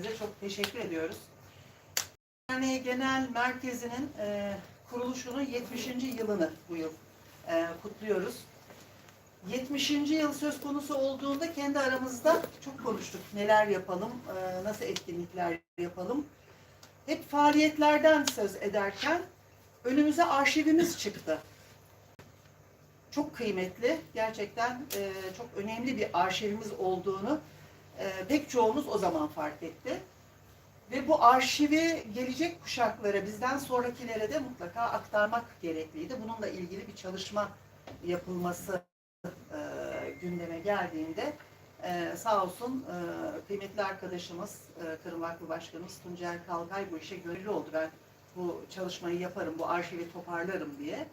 hepinize çok teşekkür ediyoruz. Derneği Genel Merkezi'nin kuruluşunun 70. yılını bu yıl kutluyoruz. 70. yıl söz konusu olduğunda kendi aramızda çok konuştuk. Neler yapalım, nasıl etkinlikler yapalım. Hep faaliyetlerden söz ederken önümüze arşivimiz çıktı. Çok kıymetli, gerçekten çok önemli bir arşivimiz olduğunu pek çoğumuz o zaman fark etti. Ve bu arşivi gelecek kuşaklara, bizden sonrakilere de mutlaka aktarmak gerekliydi. Bununla ilgili bir çalışma yapılması gündeme geldiğinde sağ olsun kıymetli arkadaşımız, Kırım Vakfı Başkanımız Tuncer Kalkay bu işe gönüllü oldu. Ben bu çalışmayı yaparım, bu arşivi toparlarım diye.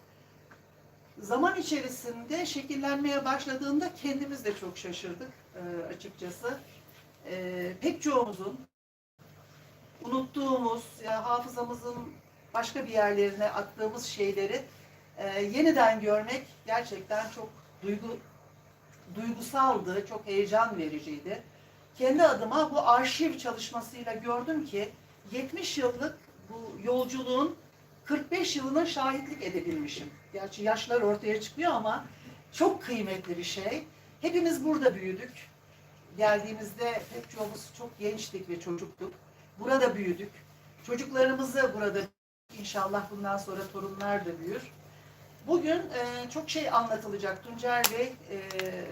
Zaman içerisinde şekillenmeye başladığında kendimiz de çok şaşırdık açıkçası. Pek çoğumuzun unuttuğumuz, yani hafızamızın başka bir yerlerine attığımız şeyleri yeniden görmek gerçekten çok duygusaldı, çok heyecan vericiydi. Kendi adıma bu arşiv çalışmasıyla gördüm ki 70 yıllık bu yolculuğun 45 yılına şahitlik edebilmişim. Gerçi yaşlar ortaya çıkıyor ama çok kıymetli bir şey. Hepimiz burada büyüdük. Geldiğimizde pek çoğumuz çok gençtik ve çocuktuk. Burada büyüdük. Çocuklarımızı burada inşallah bundan sonra torunlar da büyür. Bugün çok şey anlatılacak. Tuncer Bey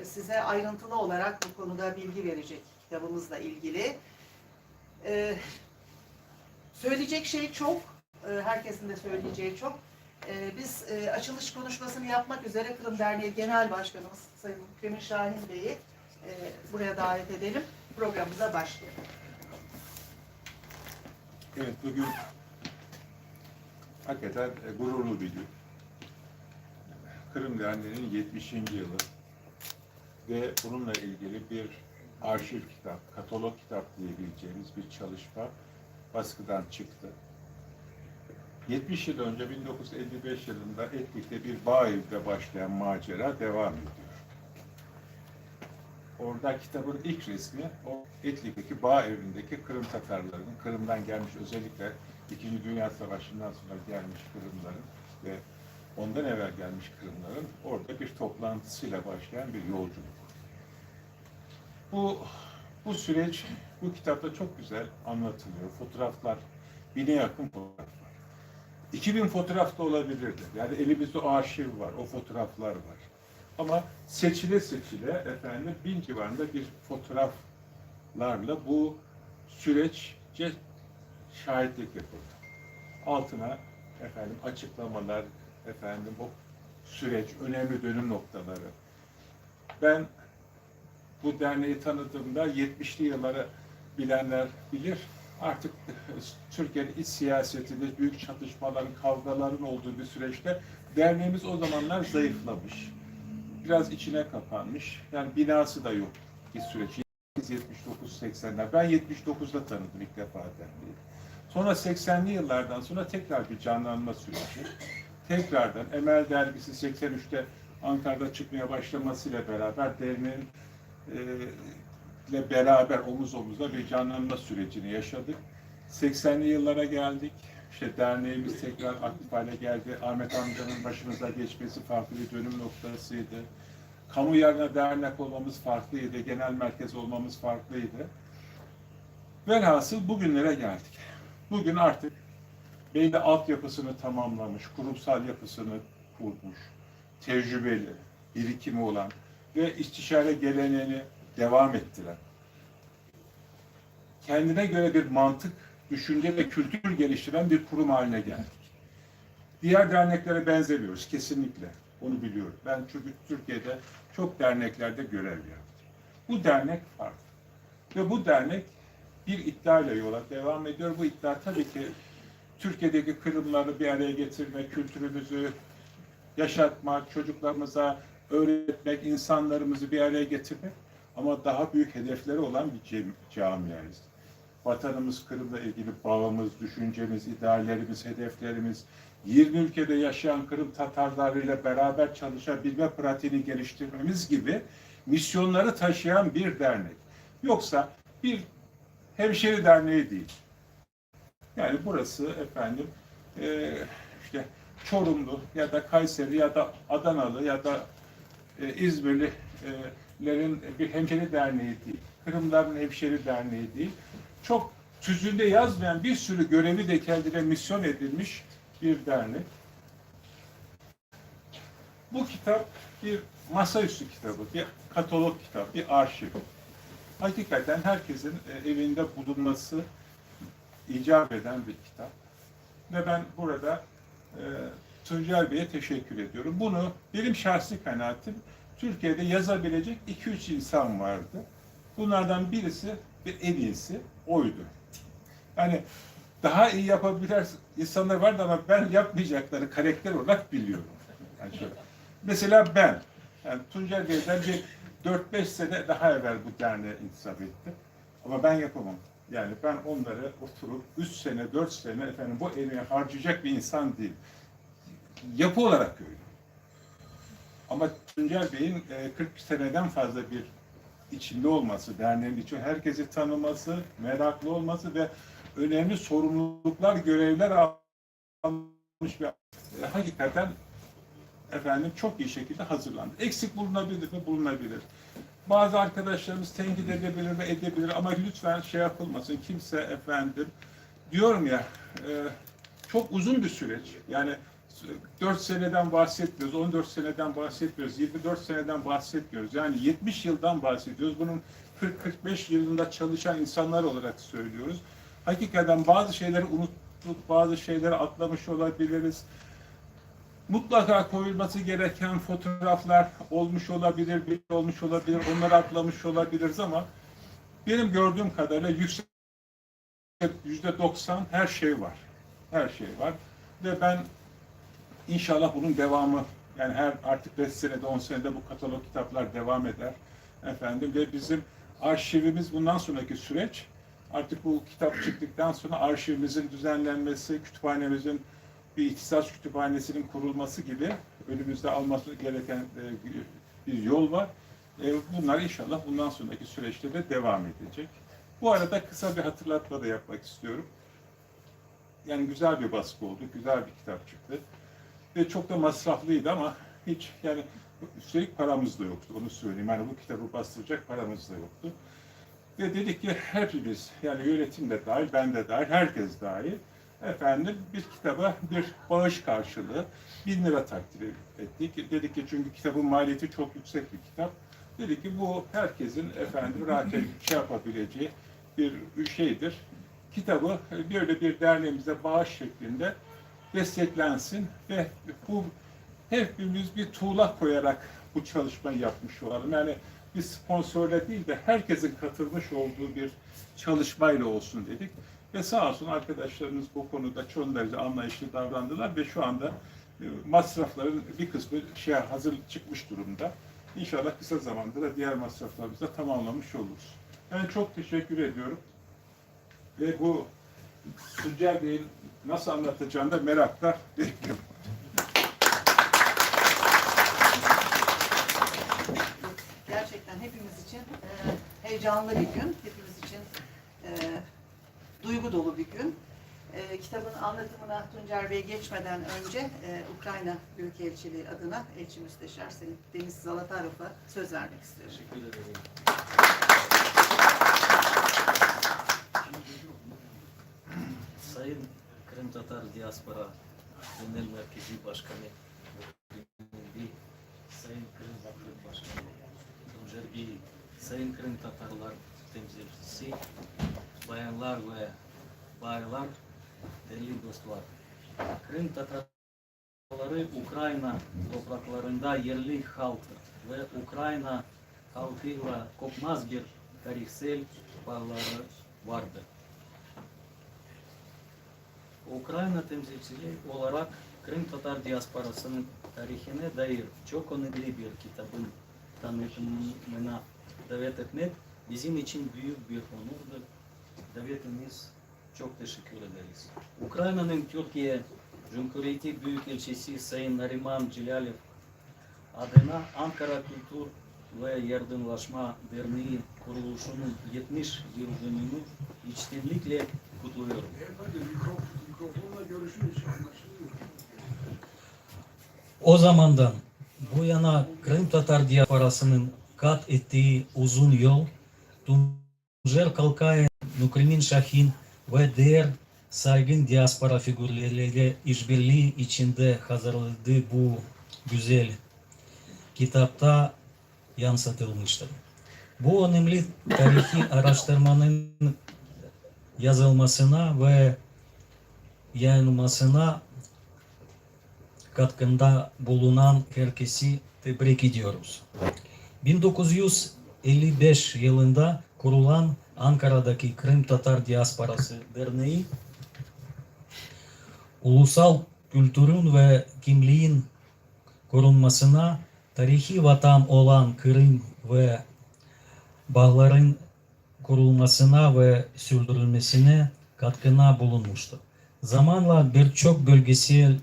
size ayrıntılı olarak bu konuda bilgi verecek kitabımızla ilgili. Söyleyecek şey çok. Herkesin de söyleyeceği çok. Biz açılış konuşmasını yapmak üzere Kırım Derneği Genel Başkanımız Sayın Mükremin Şahin Bey'i buraya davet edelim. Programımıza başlayalım. Evet, bugün hakikaten gururlu bir gün. Kırım Derneği'nin 70. yılı ve bununla ilgili bir arşiv kitap, katalog kitap diyebileceğimiz bir çalışma baskıdan çıktı. 70 yıl önce 1955 yılında Etlik'te bir bağ evinde başlayan macera devam ediyor. Orada kitabın ilk resmi o Etlik'teki bağ evindeki Kırım Tatarlarının, Kırım'dan gelmiş özellikle İkinci Dünya Savaşı'ndan sonra gelmiş Kırımların ve ondan evvel gelmiş Kırımların orada bir toplantısıyla başlayan bir yolculuk. Bu süreç bu kitapta çok güzel anlatılıyor. Fotoğraflar, 1000'e yakın fotoğraf var. 2000 fotoğraf da olabilirdi. Yani elimizde o arşiv var, o fotoğraflar var. Ama seçile seçile efendim 1000 civarında bir fotoğraflarla bu sürece şahitlik yapıldı. Altına efendim açıklamalar, efendim o süreç, önemli dönüm noktaları. Ben bu derneği tanıdığımda 70'li yılları bilenler bilir. Artık Türkiye'nin iç siyasetinde büyük çatışmaların, kavgaların olduğu bir süreçte derneğimiz o zamanlar zayıflamış. Biraz içine kapanmış. Yani binası da yok bir süreç. 79-80'ler. Ben 79'da tanıdım ilk defa derneği. Sonra 80'li yıllardan sonra tekrar bir canlanma süreci. Tekrardan Emel dergisi 83'te Ankara'da çıkmaya başlamasıyla beraber derneğin ile beraber omuz omuza bir canlanma sürecini yaşadık. 80'li yıllara geldik. İşte derneğimiz tekrar aktif hale geldi. Ahmet amcanın başımıza geçmesi farklı bir dönüm noktasıydı. Kamu yarına dernek olmamız farklıydı. Genel merkez olmamız farklıydı. Velhasıl bugünlere geldik. Bugün artık belli altyapısını tamamlamış, kurumsal yapısını kurmuş, tecrübeli, birikimi olan ve istişare geleneğini devam ettiren, kendine göre bir mantık, düşünce ve kültür geliştiren bir kurum haline geldik. Diğer derneklere benzemiyoruz kesinlikle. Onu biliyorum. Ben çünkü Türkiye'de çok derneklerde görev yaptım. Bu dernek farklı. Ve bu dernek bir iddiayla yola devam ediyor. Bu iddia tabii ki Türkiye'deki Kırımları bir araya getirmek, kültürümüzü yaşatmak, çocuklarımıza öğretmek, insanlarımızı bir araya getirmek ama daha büyük hedefleri olan bir camiayız. Vatanımız Kırım'la ilgili bağımız, düşüncemiz, ideallerimiz, hedeflerimiz, 20 ülkede yaşayan Kırım Tatarlarıyla beraber çalışabilme pratiğini geliştirmemiz gibi misyonları taşıyan bir dernek. Yoksa bir Hemşeri Derneği değil. Yani burası efendim işte Çorumlu ya da Kayseri ya da Adanalı ya da İzmirlilerin bir hemşeri derneği değil. Kırımların hemşeri derneği değil. Çok tüzüğünde yazmayan bir sürü görevi de kendine misyon edilmiş bir dernek. Bu kitap bir masaüstü kitabı, bir katalog kitabı, bir arşiv. Hakikaten herkesin evinde bulunması icap eden bir kitap. Ve ben burada Tuncer Bey'e teşekkür ediyorum. Bunu benim şahsi kanaatim, Türkiye'de yazabilecek 2-3 insan vardı. Bunlardan birisi ve en iyisi oydu. Yani daha iyi yapabilen insanlar vardı ama ben yapmayacakları karakter olarak biliyorum. Yani şöyle. Mesela ben, yani Tuncer Bey'den bir 4-5 sene daha evvel bu derneğe intisap ettim. Ama ben yapamam. Yani ben onları oturup 3 sene, 4 sene efendim bu emeği harcayacak bir insan değil. Yapı olarak öyle. Ama Tuncer Bey'in 40 seneden fazla bir içinde olması, derneğin için herkesi tanıması, meraklı olması ve önemli sorumluluklar, görevler almış bir hakikaten efendim çok iyi şekilde hazırlandı. Eksik bulunabilir mi? Bulunabilir. Bazı arkadaşlarımız tenkit edebilir ve edebilir ama lütfen şey yapılmasın. Kimse efendim diyorum ya çok uzun bir süreç. Yani 4 seneden bahsetmiyoruz, 14 seneden bahsetmiyoruz, 24 seneden bahsetmiyoruz. Yani 70 yıldan bahsediyoruz. Bunun 40-45 yılında çalışan insanlar olarak söylüyoruz. Hakikaten bazı şeyleri unuttuk, bazı şeyleri atlamış olabiliriz. Mutlaka koyulması gereken fotoğraflar olmuş olabilir, bir olmuş olabilir, onları atlamış olabiliriz ama benim gördüğüm kadarıyla yüksek %90 her şey var. Her şey var. Ve ben inşallah bunun devamı, yani her artık 5 senede, 10 senede bu katalog kitaplar devam eder. Efendim ve bizim arşivimiz bundan sonraki süreç, artık bu kitap çıktıktan sonra arşivimizin düzenlenmesi, kütüphanemizin bir ihtisas kütüphanesinin kurulması gibi önümüzde alması gereken bir yol var. Bunlar inşallah bundan sonraki süreçte de devam edecek. Bu arada kısa bir hatırlatma da yapmak istiyorum. Yani güzel bir baskı oldu, güzel bir kitap çıktı. Ve çok da masraflıydı ama hiç yani üstelik paramız da yoktu, onu söyleyeyim. Yani bu kitabı bastıracak paramız da yoktu. Ve dedik ki hepimiz, yani yönetim de dahil, ben de dahil, herkes dahil, efendim bir kitaba bir bağış karşılığı 1000 lira takdir ettik. Dedik ki çünkü kitabın maliyeti çok yüksek bir kitap. Dedik ki bu herkesin efendim rahat şey yapabileceği bir şeydir. Kitabı böyle bir derneğimize bağış şeklinde desteklensin ve bu hepimiz bir tuğla koyarak bu çalışmayı yapmış olalım. Yani bir sponsorla değil de herkesin katılmış olduğu bir çalışmayla olsun dedik. Ve sağ olsun arkadaşlarımız bu konuda çok derece anlayışlı davrandılar ve şu anda masrafların bir kısmı hazır çıkmış durumda. İnşallah kısa zamanda da diğer masraflarımızı da tamamlamış oluruz. Ben çok teşekkür ediyorum. Ve bu Tuncer Bey'in nasıl anlatacağını da merakla bekliyorum. Gerçekten hepimiz için heyecanlı bir gün, hepimiz için duygu dolu bir gün. Kitabın anlatımına Tuncer Bey geçmeden önce Ukrayna Büyükelçiliği adına Elçi Müsteşar Deniz Zalatarov'a söz vermek istiyorum. Teşekkür ederim. Sayın Kırım Tatar Diaspora Genel Merkezi Başkanı Bey, Sayın Kırım Vakfı Başkanı Tuncer Bey, Sayın Kırım Tatarlar temsilcisi, bayanlar ve baylar, değerli dostlar. Kırım Tatarları Ukrayna topraklarında yerli halktır ve Ukrayna halkıyla kopmaz bir tarihsel bağları vardır. Ukrayna temsilcisi olarak Kırım Tatar diasporasının tarihine dair çok önemli bir kitabın tanıtımına davet etmek bizim için büyük bir onurdur. Davetiniz çok teşekkür ederiz. Ukrayna'nın Türkiye Cumhuriyeti Büyükelçisi Sayın Nariman Cilalev adına Ankara Kültür ve Yardımlaşma Derneği kuruluşunun 70 yıl dönümü içtenlikle kutluyorum. Mikrofonla görüşürüz. O zamandan bu yana Kırım Tatar diasporasının kat ettiği uzun yol, Tuncer Kalkaya, Nukrimin Şahin ve diğer saygın diaspora figürleriyle işbirliği içinde hazırladığı bu güzel kitapta yansıtılmıştır. Bu önemli tarihi araştırmanın yazılmasına ve yayınlanmasına katkında bulunan herkesi tebrik ediyoruz. 1955 yılında kurulan Ankara'daki Kırım Tatar Diasporası Derneği, ulusal kültürün ve kimliğin korunmasına, tarihi vatan olan Kırım ve bağların kurulmasına ve sürdürülmesine katkına bulunmuştur. Zamanla birçok bölgesel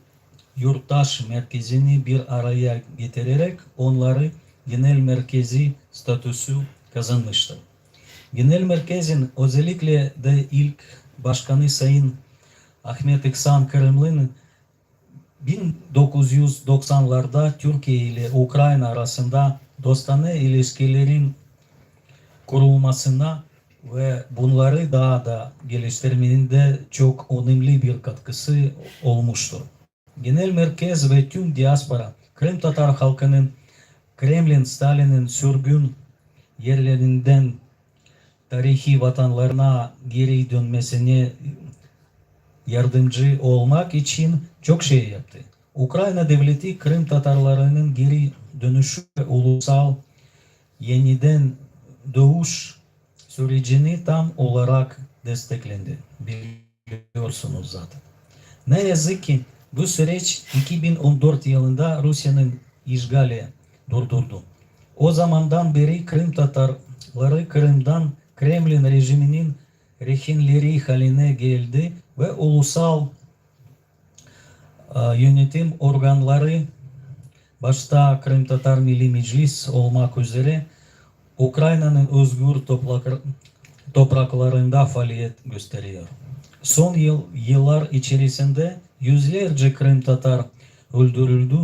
yurttaş merkezini bir araya getirerek onları genel merkezi statüsü kazanmıştır. Genel merkezin özellikle de ilk başkanı Sayın Ahmet İhsan Kırımlı'nın 1990'larda Türkiye ile Ukrayna arasında dostane ilişkilerin kurulmasına ve bunları daha da geliştirmenin çok önemli bir katkısı olmuştur. Genel merkez ve tüm diaspora, Kırım Tatar halkının Kremlin, Stalin'in sürgün yerlerinden tarihi vatanlarına geri dönmesine yardımcı olmak için çok şey yaptı. Ukrayna devleti Kırım Tatarlarının geri dönüşü ve ulusal yeniden doğuş sürecini tam olarak desteklendi. Biliyorsunuz zaten. Ne yazık ki bu süreç 2014 yılında Rusya'nın işgali durdurdu. O zamandan beri Kırım Tatarları Kırım'dan Kremlin rejiminin rehinleri haline geldi ve ulusal yönetim organları başta Kırım Tatar Milli Meclis olmak üzere Ukrayna'nın özgür topraklarında faaliyet gösteriyor. Son yıllar içerisinde yüzlerce Kırım Tatar öldürüldü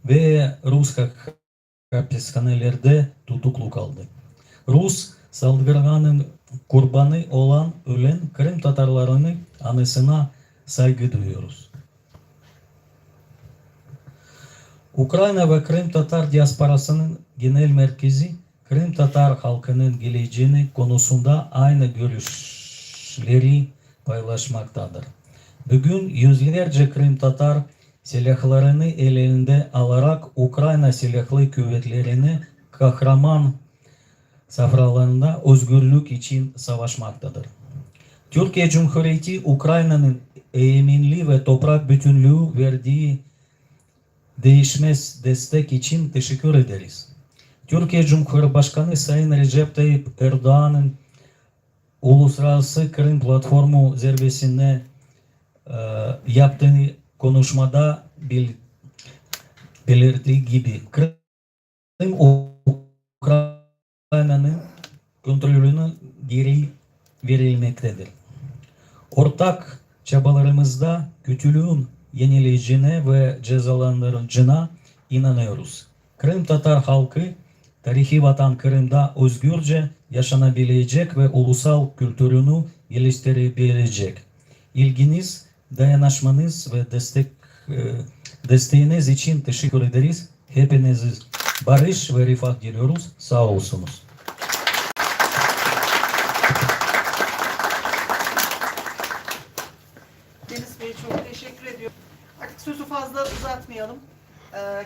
ve Rus hapishanelerde tutuklu kaldı. Rus saldırganın kurbanı olan ölen Kırım Tatarlarının anısına saygı duyuyoruz. Ukrayna ve Kırım Tatar diasporasının genel merkezi Kırım Tatar halkının geleceğini konusunda aynı görüşleri paylaşmaktadır. Bugün yüzlerce Kırım Tatar silahlarını elinde alarak Ukrayna Silahlı Kuvvetleri'ni kahraman safhalarında özgürlük için savaşmaktadır. Türkiye Cumhuriyeti Ukrayna'nın eminli ve toprak bütünlüğü verdiği değişmez destek için teşekkür ederiz. Türkiye Cumhurbaşkanı Sayın Recep Tayyip Erdoğan'ın Uluslararası Kırım Platformu zirvesine yaptığı konuşmada belirttiği gibi Kırım Ukrayna'nın kontrolünü geri verilmektedir. Ortak çabalarımızda kötülüğün yenileceğine ve cezalandırılacağına inanıyoruz. Kırım Tatar halkı tarihi vatan Kırım'da özgürce yaşanabilecek ve ulusal kültürünü geliştirebilecek. İlginiz, dayanışmanız ve desteğiniz için teşekkür ederiz. Hepinize barış ve refah diliyoruz. Sağ olsunuz. Deniz Bey çok teşekkür ediyorum. Artık sözü fazla uzatmayalım.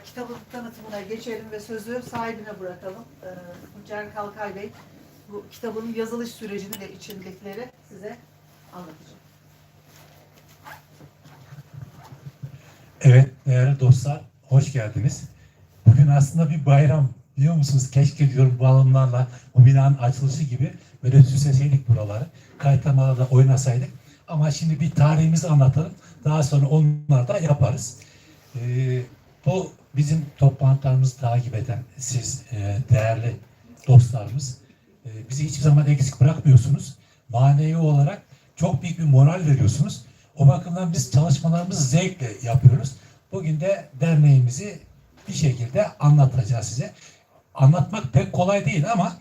Kitabın tanıtımına geçelim ve sözü sahibine bırakalım. Tuncer Kalkay Bey bu kitabın yazılış sürecini ve içindekileri size anlatacak. Evet değerli dostlar, hoş geldiniz. Bugün aslında bir bayram, biliyor musunuz? Keşke diyorum bu alımlarla bu binanın açılışı gibi böyle süsleseydik buraları. Kayıtlamalarda oynasaydık. Ama şimdi bir tarihimizi anlatalım. Daha sonra onlar da yaparız. Bu bizim toplantılarımızı takip eden siz değerli dostlarımız bizi hiçbir zaman eksik bırakmıyorsunuz. Manevi olarak çok büyük bir moral veriyorsunuz. O bakımdan biz çalışmalarımızı zevkle yapıyoruz. Bugün de derneğimizi bir şekilde anlatacağız size. Anlatmak pek kolay değil ama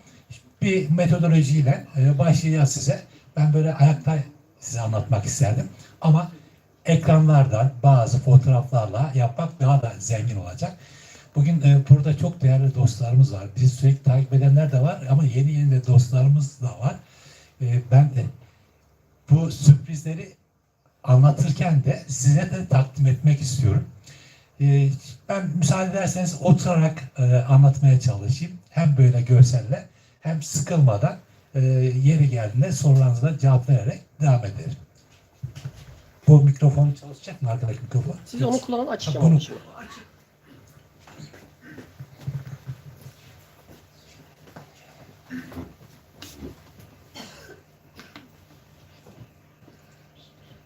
bir metodolojiyle başlayacağız size. Ben böyle ayakta size anlatmak isterdim. Ama ekranlardan bazı fotoğraflarla yapmak daha da zengin olacak. Bugün burada çok değerli dostlarımız var. Bizi sürekli takip edenler de var ama yeni de dostlarımız da var. Ben de bu sürprizleri anlatırken de size de takdim etmek istiyorum. Ben müsaade ederseniz oturarak anlatmaya çalışayım. Hem böyle görselle hem sıkılmadan yeri geldiğinde sorularınıza cevap vererek devam edelim. Bu mikrofon çalışacak mı, arkadaki mikrofon? Siz onu kullanın, açacağım. Bunu- Onu şimdi.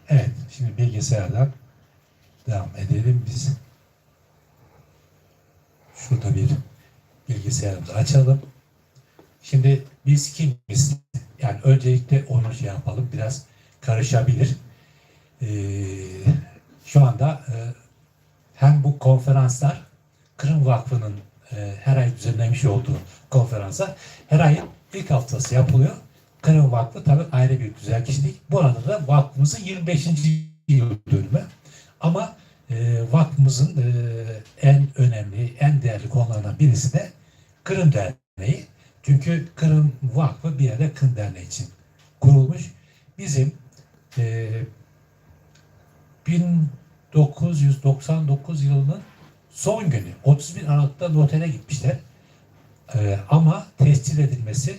Evet, şimdi bilgisayardan devam edelim biz. Şurada bir bilgisayarımızı açalım. Şimdi biz kimiz? Yani öncelikle onu şey yapalım, biraz karışabilir. Şu anda hem bu konferanslar Kırım Vakfı'nın her ay düzenlemiş olduğu konferanslar her ayın ilk haftası yapılıyor. Kırım Vakfı tabii ayrı bir güzel kişilik. Bu arada da vakfımızın 25. yıl dönümü. Ama vakfımızın en önemli, en değerli konularından birisi de Kırım Derneği. Çünkü Kırım Vakfı bir yerde Kırım Derneği için kurulmuş. Bizim 1999 yılının son günü 31 Aralık'ta notere gitmişler. Ama tescil edilmesi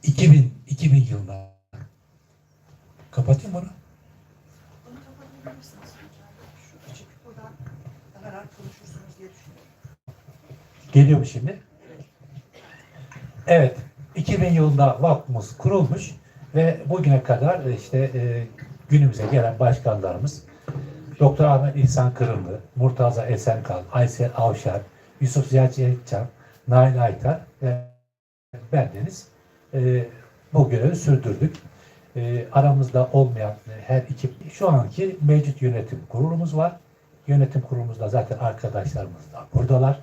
2000 yılında. Kapatayım bunu. Bunu kapatabilir misiniz? Şu açık buradan daha rahat konuşursunuz diye düşünüyorum. Geliyor mu şimdi? Evet. 2000 yılında vakfımız kurulmuş ve bugüne kadar işte günümüze gelen başkanlarımız Doktor Ahmet İhsan Kırımlı, Murtaza Esenkal, Aysel Avşar, Yusuf Ziya Çelikcan, Nail Aytar ve bendeniz bu görevi sürdürdük. Aramızda olmayan her ekip, şu anki mevcut yönetim kurulumuz var. Yönetim kurulumuzda zaten arkadaşlarımız da buradalar.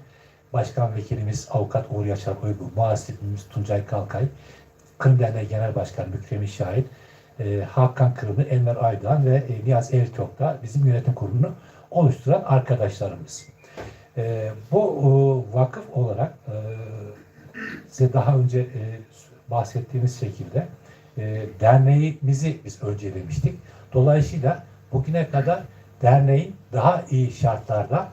Başkan vekilimiz Avukat Uğur Yaşar Uygun, muhasebimiz Tuncay Kalkay, Kırım Derneği Genel Başkanı Mükrem Şahit, Hakan Kırımlı, Enver Aydoğan ve Niyaz Elçok da bizim yönetim kurulunu oluşturan arkadaşlarımız. Bu vakıf olarak size daha önce bahsettiğimiz şekilde derneğimizi biz öncelemiştik. Dolayısıyla bugüne kadar derneğin daha iyi şartlarda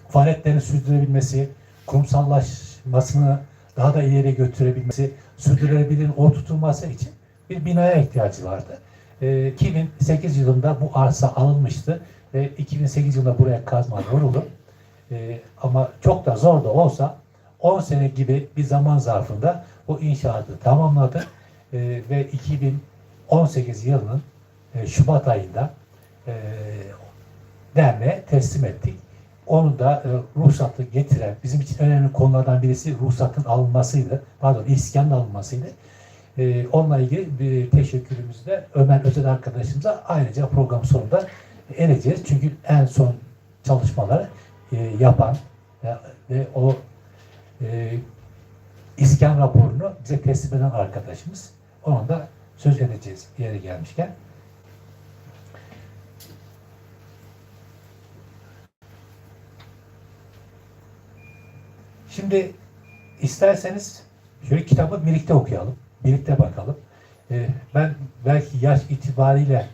faaliyetlerini sürdürebilmesi, kurumsallaşmasını daha da ileriye götürebilmesi, sürdürülebilir tutulması için bir binaya ihtiyacı vardı. 2008 yılında bu arsa alınmıştı ve 2008 yılında buraya kazma vuruldu. Ama çok da zor da olsa 10 sene gibi bir zaman zarfında bu inşaatı tamamladı ve 2018 yılının Şubat ayında derneğe teslim ettik. Onu da ruhsatı getiren, bizim için önemli konulardan birisi ruhsatın alınmasıydı. Pardon, iskanın alınmasıydı. Onunla ilgili bir teşekkürümüzü de Ömer Özel arkadaşımıza ayrıca program sonunda edeceğiz. Çünkü en son çalışmaları yapan ve o iskan raporunu bize teslim eden arkadaşımız. Ona da söz edeceğiz yeri gelmişken. Şimdi isterseniz şöyle kitabı birlikte okuyalım, birlikte bakalım. Ben belki yaş itibariyle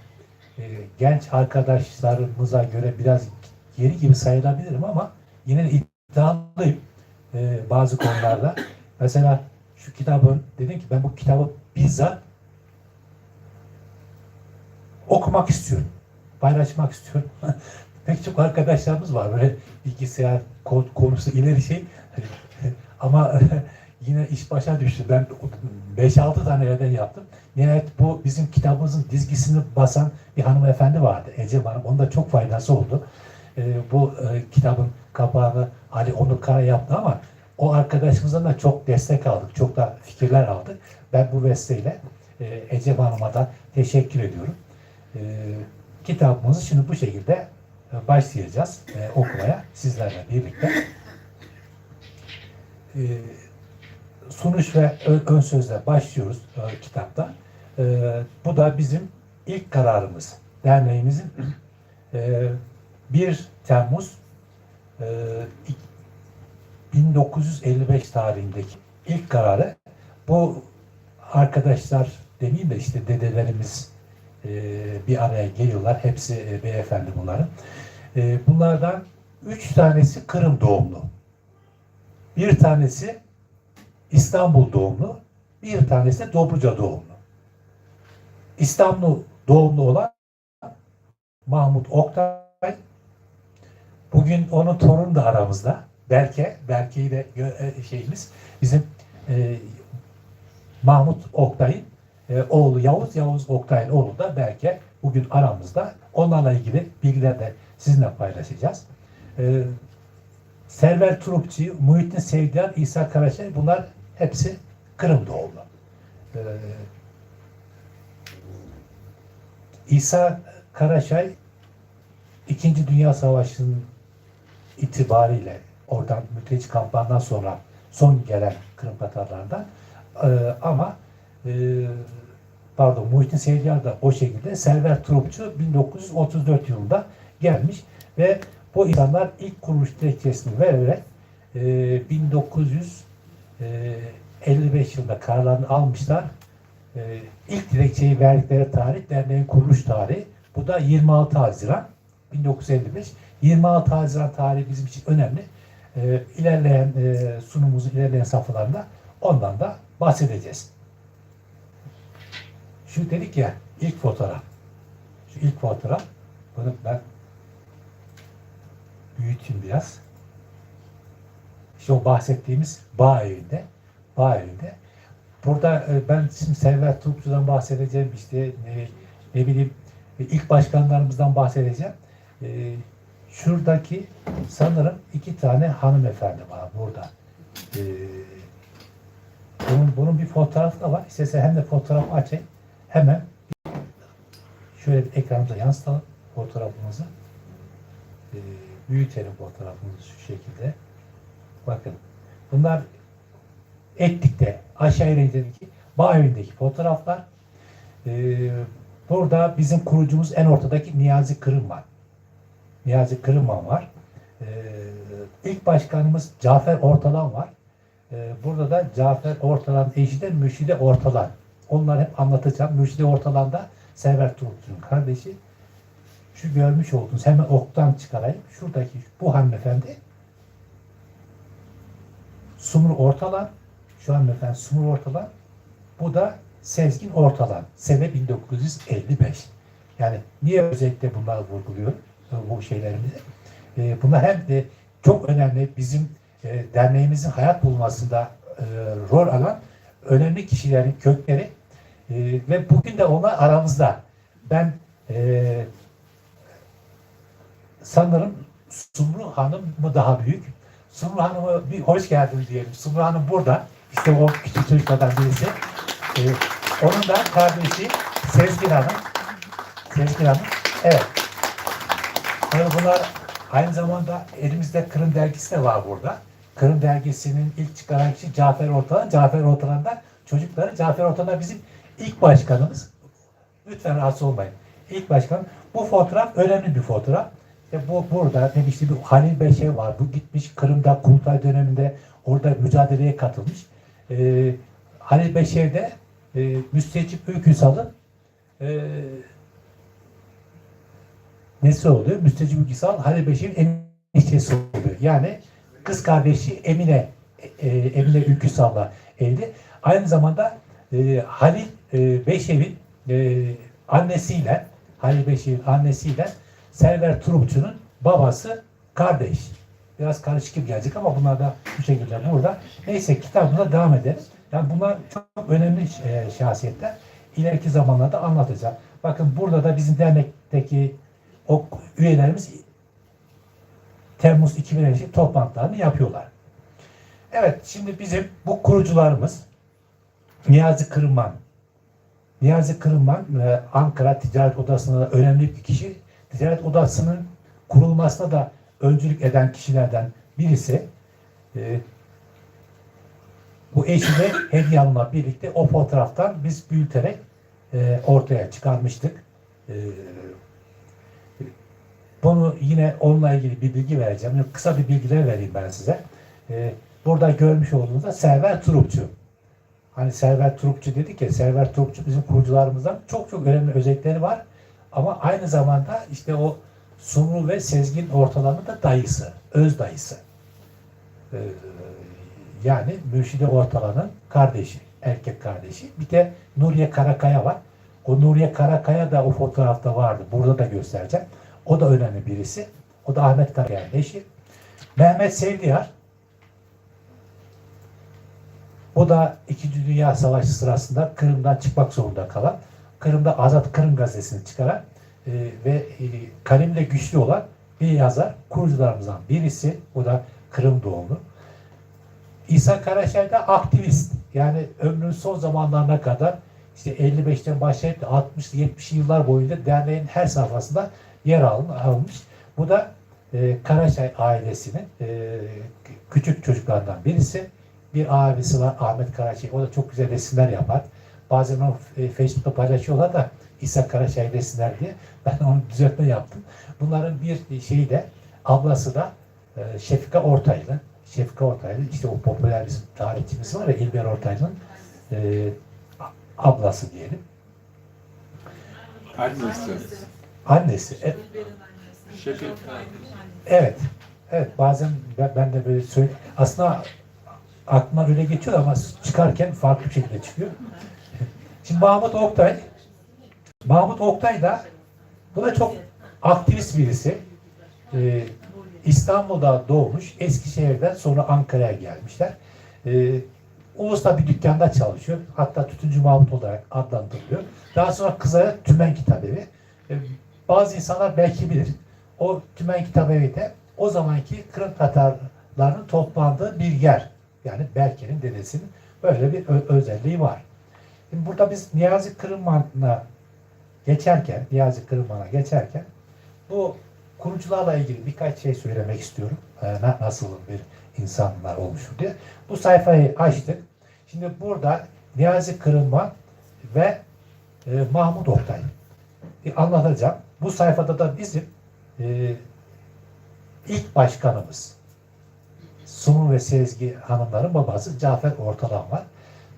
genç arkadaşlarımıza göre biraz geri gibi sayılabilirim ama yine de iddialıyım bazı konularda. Mesela şu kitabın, dedim ki ben bu kitabı bizzat okumak istiyorum, paylaşmak istiyorum. Pek çok arkadaşlarımız var böyle bilgisayar kod konusu ileri şey ama yine iş başa düştü. Ben 5-6 tane yerden yaptım. Nihayet bu bizim kitabımızın dizgisini basan bir hanımefendi vardı. Ece Hanım. Onun da çok faydası oldu. Bu kitabın kapağını Ali Onur Kara yaptı ama o arkadaşımızdan da çok destek aldık. Çok da fikirler aldık. Ben bu vesileyle Ecem Hanım'a da teşekkür ediyorum. Kitabımızı şimdi bu şekilde başlayacağız okumaya sizlerle birlikte. Sunuş ve ön sözle başlıyoruz kitapta. Bu da bizim ilk kararımız. Derneğimizin 1 Temmuz 1955 tarihindeki ilk kararı. Bu arkadaşlar demeyeyim de işte dedelerimiz bir araya geliyorlar. Hepsi beyefendi bunların. Bunlardan 3 tanesi Kırım doğumlu. Bir tanesi İstanbul doğumlu. Bir tanesi de Dobruca doğumlu. İstanbul doğumlu olan Mahmut Oktay. Bugün onun torunu da aramızda. Berke'yi de şeyimiz bizim Mahmut Oktay'ın oğlu Yavuz Oktay'ın oğlu da Berke bugün aramızda. Onlarla ilgili bilgiler de sizinle paylaşacağız. Server Turupçu, Muhittin Sevdiyan, İsa Karaçay bunlar hepsi Kırım doğumlu. İsa Karaçay İkinci Dünya Savaşı'nın itibariyle oradan mülteci kamplarından sonra son gelen Kırım Tatarlarından ama Muhittin Sevdiyan da o şekilde Server Turupçu 1934 yılında gelmiş ve bu insanlar ilk kuruluş dilekçesini vererek 1955 yılında kararlarını almışlar. İlk dilekçeyi verdikleri tarih derneğin kuruluş tarihi. Bu da 26 Haziran 1955. 26 Haziran tarihi bizim için önemli. İlerleyen sunumumuzun ilerleyen safhalarında ondan da bahsedeceğiz. Şu dedik ya ilk fotoğraf. Şu ilk fotoğraf. Bunu ben büyüteyim biraz. İşte o bahsettiğimiz bağ evinde. Burada ben şimdi Server Turupçu'dan bahsedeceğim. İşte ne bileyim ilk başkanlarımızdan bahsedeceğim. Şuradaki sanırım 2 tane hanımefendi var burada. Bunun bir fotoğrafı da var. İstersen hem de fotoğrafı açayım. Hemen şöyle bir ekranımıza yansıtalım fotoğrafımızı. Büyütelim fotoğrafımızı şu şekilde. Bakın. Bunlar Etlik'te aşağı ilerideki bağ evindeki fotoğraflar. Burada bizim kurucumuz en ortadaki Niyazi Kırımman. Niyazi Kırımman var. İlk başkanımız Cafer Ortalan var. Burada da Cafer Ortalan eşi de Mürşide Ortalan. Onları hep anlatacağım. Mürşide Ortalan da Server Turupçu'nun kardeşi. Şu görmüş olduğunuz hemen oktan çıkarayım. Şuradaki bu hanımefendi Sumru Ortalan. Şu hanımefendi Sumru Ortalan. Bu da Sezgin Ortalan. Sene 1955. Yani niye özellikle bunlar vurguluyor bu şeylerimizi? Bunlar hem de çok önemli bizim derneğimizin hayat bulmasında rol alan önemli kişilerin kökleri ve bugün de onlar aramızda. Ben sanırım Sumru Hanım mı daha büyük? Sumru Hanım'a bir hoş geldin diyelim. Sumru Hanım burada. İşte o küçük çocuklardan birisi. Onun da kardeşi Sezgin Hanım. Evet. Yani bunlar aynı zamanda elimizde Kırım dergisi de var burada. Kırım dergisinin ilk çıkaran kişi Cafer Ortalan. Cafer Ortalan da çocukları. Cafer Ortalan bizim ilk başkanımız. Lütfen rahatsız olmayın. İlk başkan. Bu fotoğraf önemli bir fotoğraf. Bu burada işte bir Halil Beşe var. Bu gitmiş Kırım'da Kurultay döneminde orada mücadeleye katılmış. Halil Beşe'de Müstecip Ülküsal'ın nesi oluyor? Müstecip Ülküsal Halil Beşe'nin eniştesi oluyor. Yani kız kardeşi Emine Ülküsal'la evli. Aynı zamanda Halil Beşev'in annesiyle Server Turupçu'nun babası kardeş. Biraz karışık gibi gelecek ama bunlar da bu şekilde burada. Neyse kitabımıza devam ederiz. Yani bunlar çok önemli şahsiyetler. İleriki zamanlarda anlatacağım. Bakın burada da bizim dernekteki o üyelerimiz Temmuz 2012 toplantılarını yapıyorlar. Evet, şimdi bizim bu kurucularımız Niyazi Kırman. Niyazi Kırman Ankara Ticaret Odası'nda da önemli bir kişi. Ticaret Odası'nın kurulmasına da öncülük eden kişilerden birisi. Bu eşiyle Hediye Hanım'la birlikte o fotoğraftan biz büyüterek ortaya çıkarmıştık. Bunu yine onunla ilgili bir bilgi vereceğim. Yani kısa bir bilgiler vereyim ben size. Burada görmüş olduğunuzda Server Turupçu. Hani Server Turupçu dedik ya, Server Turupçu bizim kurucularımızdan çok önemli özellikleri var. Ama aynı zamanda işte o Sumru ve Sezgin Ortalan'ın da dayısı, öz dayısı. Yani Mürşide Ortalan'ın kardeşi, erkek kardeşi. Bir de Nuriye Karakaya var. O Nuriye Karakaya da o fotoğrafta vardı. Burada da göstereceğim. O da önemli birisi. O da Ahmet Karakaya'nın eşi. Mehmet Sevdiyar. O da İkinci Dünya Savaşı sırasında Kırım'dan çıkmak zorunda kalan, Kırım'da Azat Kırım gazetesini çıkaran ve kalemle güçlü olan bir yazar, kurucularımızdan birisi. O da Kırım doğumlu. İsa Karaşay da aktivist. Yani ömrünün son zamanlarına kadar işte 55'ten başlayıp 60-70 yıllar boyunca derneğin her safhasında yer almış. Bu da Karaşay ailesinin küçük çocuklarından birisi. Bir abisi var, Ahmet Karaçay. O da çok güzel resimler yapar. Bazen o Facebook'ta paylaşıyorlar da İsa Karaçay resimler diye. Ben onu düzeltme yaptım. Bunların bir şeyi de, ablası da Şefika Ortaylı. Şefika Ortaylı, işte o popüler bizim tarihçimiz var ya, İlber Ortaylı'nın ablası diyelim. Annesi. Annesi. Şefik. Evet. Evet, bazen ben de böyle söyle. Aslında aklıma öyle geçiyor ama çıkarken farklı bir şekilde çıkıyor. Şimdi Mahmut Oktay da bu da çok aktivist birisi. İstanbul'da doğmuş, Eskişehir'den sonra Ankara'ya gelmişler. Ulus'ta bir dükkanda çalışıyor. Hatta Tütüncü Mahmut olarak adlandırılıyor. Daha sonra Kızılay Tümen Kitabevi. Bazı insanlar belki bilir. O Tümen Kitabevi de o zamanki Kırım Tatarlarının toplandığı bir yer. Yani Berke'nin dedesinin böyle bir özelliği var. Şimdi burada biz Niyazi Kırman'a geçerken bu kurucularla ilgili birkaç şey söylemek istiyorum. Nasıl bir insanlar olmuştur diye. Bu sayfayı açtık. Şimdi burada Niyazi Kırman ve Mahmut Oktay anlatacağım. Bu sayfada da bizim ilk başkanımız Sumru ve Sezgi hanımların babası Cafer Ortalan var.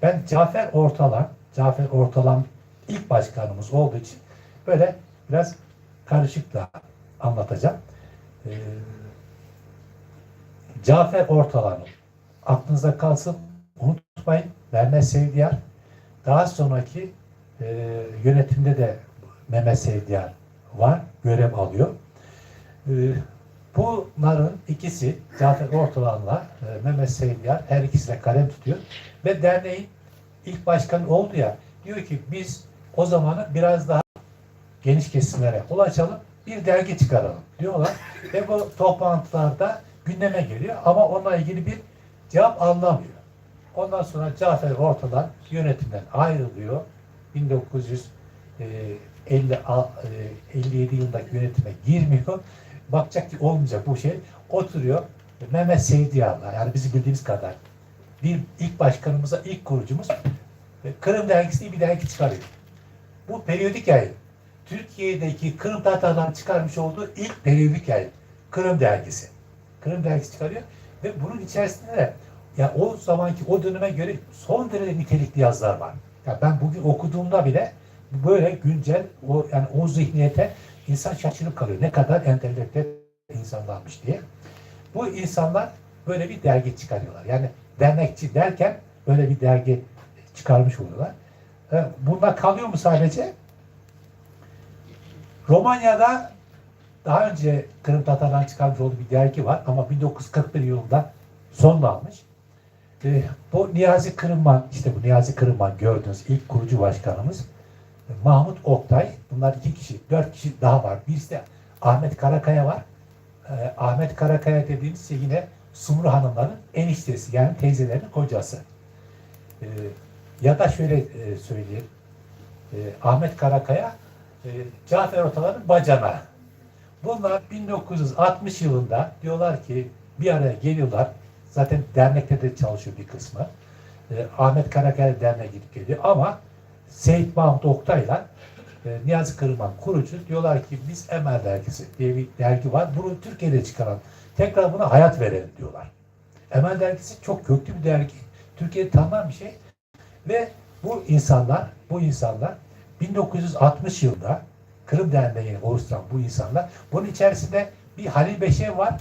Ben Cafer Ortalan ilk başkanımız olduğu için böyle biraz karışık da anlatacağım. Cafer Ortalan aklınızda kalsın, unutmayın. Mehmet Sevdiyar, daha sonraki yönetimde de Mehmet Sevdiyar var, görev alıyor. Bunların ikisi, Cafer Ortalan'la Mehmet Sevdiyar, her ikisi de kalem tutuyor. Ve derneğin ilk başkanı oldu ya, diyor ki biz o zamanı biraz daha geniş kesimlere ulaşalım, bir dergi çıkaralım diyorlar. Ve bu toplantılarda gündeme geliyor ama onunla ilgili bir cevap alınamıyor. Ondan sonra Cafer Ortalan yönetimden ayrılıyor. 1957 yılındaki yönetime girmiyor. Bakacak ki olmayacak bu şey. Oturuyor. Mehmet Sevdiyar'la, yani bizim bildiğimiz kadar bir ilk başkanımıza, ilk kurucumuz Kırım Dergisi diye bir dergi çıkarıyor. Bu periyodik yayın. Türkiye'deki Kırım Tatarların çıkarmış olduğu ilk periyodik yayın. Kırım Dergisi. Kırım Dergisi çıkarıyor ve bunun içerisinde de ya o zamanki o döneme göre son derece nitelikli yazılar var. Ya ben bugün okuduğumda bile böyle güncel o zihniyete insan şaşırıp kalıyor. Ne kadar entelektüel insanlarmış diye. Bu insanlar böyle bir dergi çıkarıyorlar. Yani dernekçi derken böyle bir dergi çıkarmış oluyorlar. Bunda kalıyor mu sadece? Romanya'da daha önce Kırım Tatar'dan çıkarmış olduğu bir dergi var ama 1941 yılında sonlanmış. Bu Niyazi Kırman, işte bu Niyazi Kırman gördüğünüz ilk kurucu başkanımız Mahmut Oktay. Bunlar 2 kişi, 4 kişi daha var. Birisi de Ahmet Karakaya var. Ahmet Karakaya dediğimiz şey yine Sumru Hanımların eniştesi, yani teyzelerinin kocası. Ya da şöyle söyleyeyim. Ahmet Karakaya Cafer Otalar'ın bacana. Bunlar 1960 yılında diyorlar ki bir araya geliyorlar. Zaten dernekte de çalışıyor bir kısmı. Ahmet Karakaya derneğe gidip geliyor ama Seyit Mahmut Oktay'la Niyazi Kırman kurucu diyorlar ki biz Emel Dergisi diye bir dergi var. Bunu Türkiye'de çıkaran, tekrar buna hayat verelim diyorlar. Emel Dergisi çok köklü bir dergi. Türkiye'de tanınan bir şey. Ve bu insanlar 1960 yılında Kırım Derneği'ni oluşturan bu insanlar, bunun içerisinde bir Halil Beşev var,